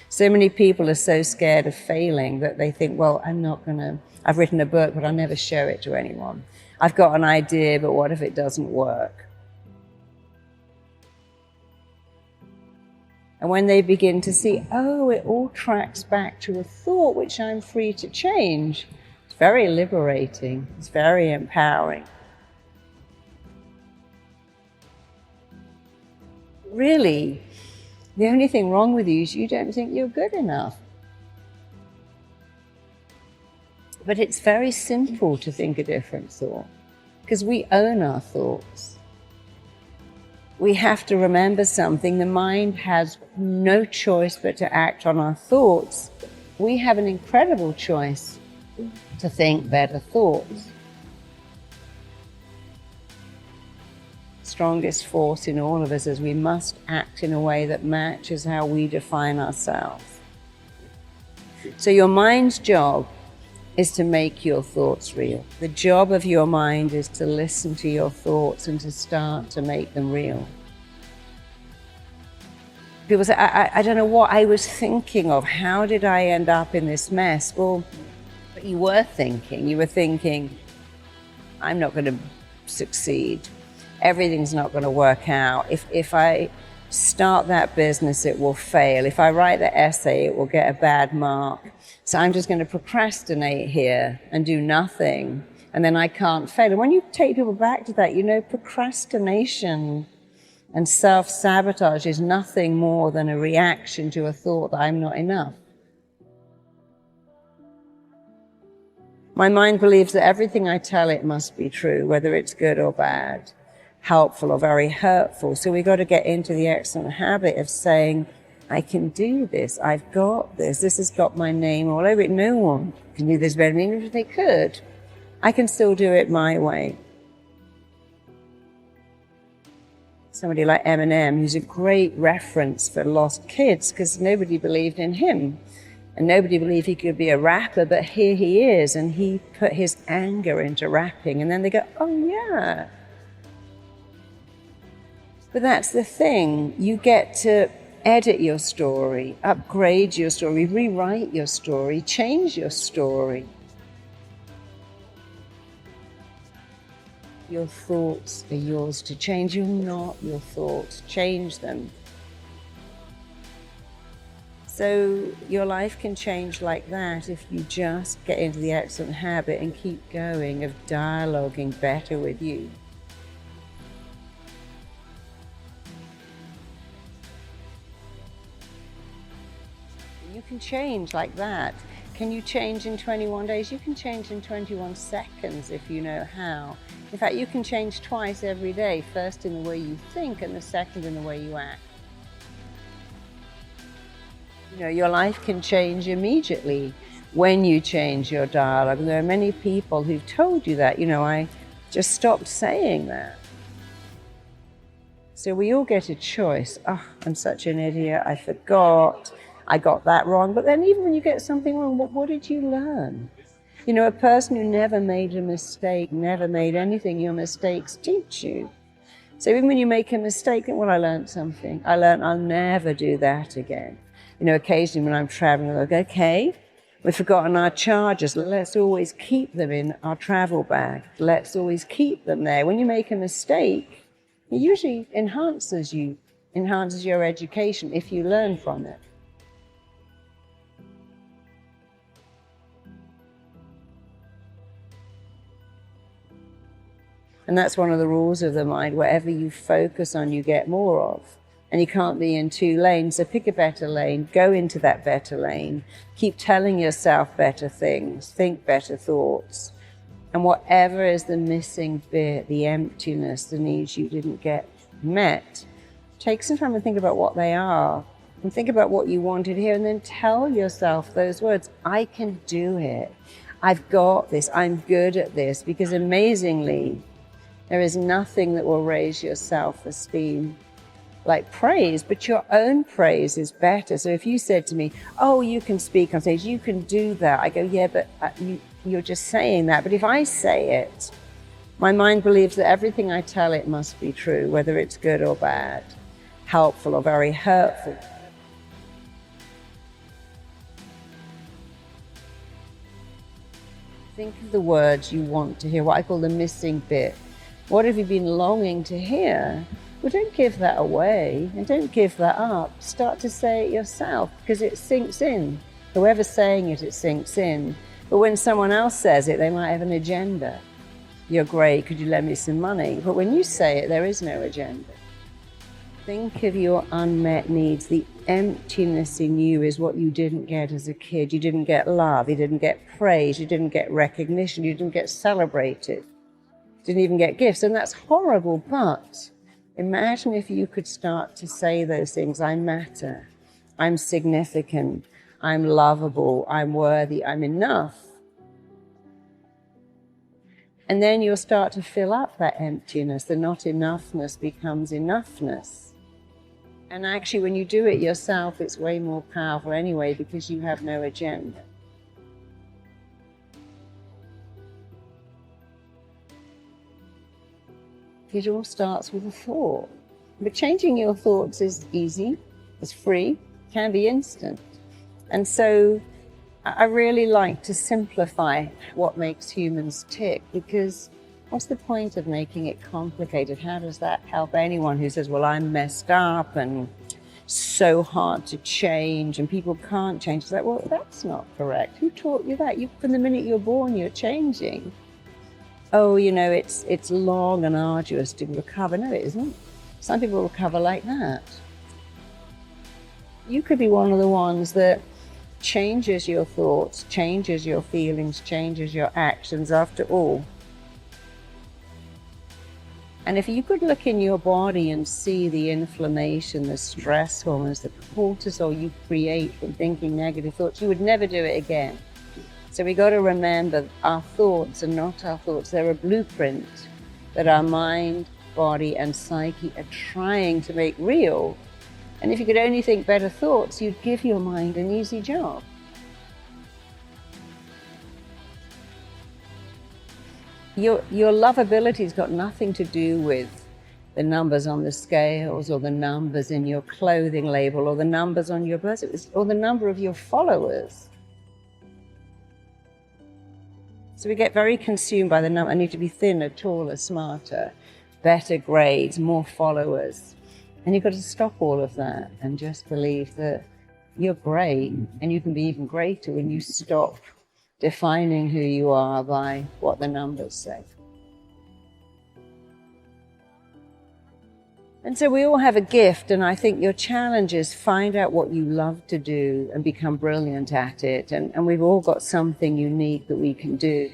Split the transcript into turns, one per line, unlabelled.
So many people are so scared of failing that they think, well, I've written a book, but I'll never show it to anyone. I've got an idea, but what if it doesn't work? And when they begin to see, oh, it all tracks back to a thought which I'm free to change, it's very liberating. It's very empowering. Really, the only thing wrong with you is you don't think you're good enough. But it's very simple to think a different thought, because we own our thoughts. We have to remember something. The mind has no choice but to act on our thoughts. We have an incredible choice to think better thoughts. Strongest force in all of us is we must act in a way that matches how we define ourselves. So your mind's job is to make your thoughts real. The job of your mind is to listen to your thoughts and to start to make them real. People say, I don't know what I was thinking of. How did I end up in this mess? Well, you were thinking, I'm not going to succeed. Everything's not going to work out. If I start that business, it will fail. If I write the essay, it will get a bad mark. So I'm just going to procrastinate here and do nothing, and then I can't fail. And when you take people back to that, procrastination and self-sabotage is nothing more than a reaction to a thought that I'm not enough. My mind believes that everything I tell it must be true, whether it's good or bad, helpful or very hurtful. So we've got to get into the excellent habit of saying, I can do this, I've got this, this has got my name all over it. No one can do this better than me. Even if they could, I can still do it my way. Somebody like Eminem, who's a great reference for lost kids, because nobody believed in him. And nobody believed he could be a rapper, but here he is, and he put his anger into rapping, and then they go, oh yeah. But that's the thing, you get to edit your story, upgrade your story, rewrite your story, change your story. Your thoughts are yours to change. You're not your thoughts. Change them. So your life can change like that if you just get into the excellent habit and keep going of dialoguing better with you. You can change like that. Can you change in 21 days? You can change in 21 seconds if you know how. In fact, you can change twice every day, first in the way you think and the second in the way you act. Your life can change immediately when you change your dialogue. And there are many people who've told you that. I just stopped saying that. So we all get a choice. Oh, I'm such an idiot, I forgot. I got that wrong. But then even when you get something wrong, what did you learn? A person who never made a mistake, never made anything, your mistakes teach you. So even when you make a mistake, well, I learned something. I learned I'll never do that again. Occasionally when I'm traveling, I go, okay, we've forgotten our chargers. Let's always keep them in our travel bag. Let's always keep them there. When you make a mistake, it usually enhances your education if you learn from it. And that's one of the rules of the mind. Whatever you focus on, you get more of. And you can't be in two lanes, so pick a better lane, go into that better lane, keep telling yourself better things, think better thoughts. And whatever is the missing bit, the emptiness, the needs you didn't get met, take some time and think about what they are, and think about what you wanted here, and then tell yourself those words. I can do it. I've got this. I'm good at this. Because amazingly, there is nothing that will raise your self-esteem like praise, but your own praise is better. So if you said to me, oh, you can speak on stage, you can do that. I go, yeah, but you're just saying that. But if I say it, my mind believes that everything I tell it must be true, whether it's good or bad, helpful or very hurtful. Think of the words you want to hear, what I call the missing bit. What have you been longing to hear? Well, don't give that away and don't give that up. Start to say it yourself because it sinks in. Whoever's saying it, it sinks in. But when someone else says it, they might have an agenda. You're great, could you lend me some money? But when you say it, there is no agenda. Think of your unmet needs. The emptiness in you is what you didn't get as a kid. You didn't get love, you didn't get praise, you didn't get recognition, you didn't get celebrated, you didn't even get gifts. And that's horrible, but imagine if you could start to say those things. I matter, I'm significant, I'm lovable, I'm worthy, I'm enough. And then you'll start to fill up that emptiness. The not enoughness becomes enoughness. And actually, when you do it yourself, it's way more powerful anyway because you have no agenda. It all starts with a thought. But changing your thoughts is easy, it's free, can be instant. And so I really like to simplify what makes humans tick, because what's the point of making it complicated? How does that help anyone who says, well, I'm messed up and so hard to change and people can't change? It's like, well, that's not correct. Who taught you that? From the minute you're born, you're changing. Oh, you know, it's long and arduous to recover. No, it isn't. Some people recover like that. You could be one of the ones that changes your thoughts, changes your feelings, changes your actions after all. And if you could look in your body and see the inflammation, the stress hormones, the cortisol you create from thinking negative thoughts, you would never do it again. So we got to remember our thoughts are not our thoughts. They're a blueprint that our mind, body, and psyche are trying to make real. And if you could only think better thoughts, you'd give your mind an easy job. Your lovability's got nothing to do with the numbers on the scales or the numbers in your clothing label or the numbers on your birth certificate or the number of your followers. So we get very consumed by the number. I need to be thinner, taller, smarter, better grades, more followers. And you've got to stop all of that and just believe that you're great and you can be even greater when you stop defining who you are by what the numbers say. And so we all have a gift, and I think your challenge is find out what you love to do and become brilliant at it. And we've all got something unique that we can do.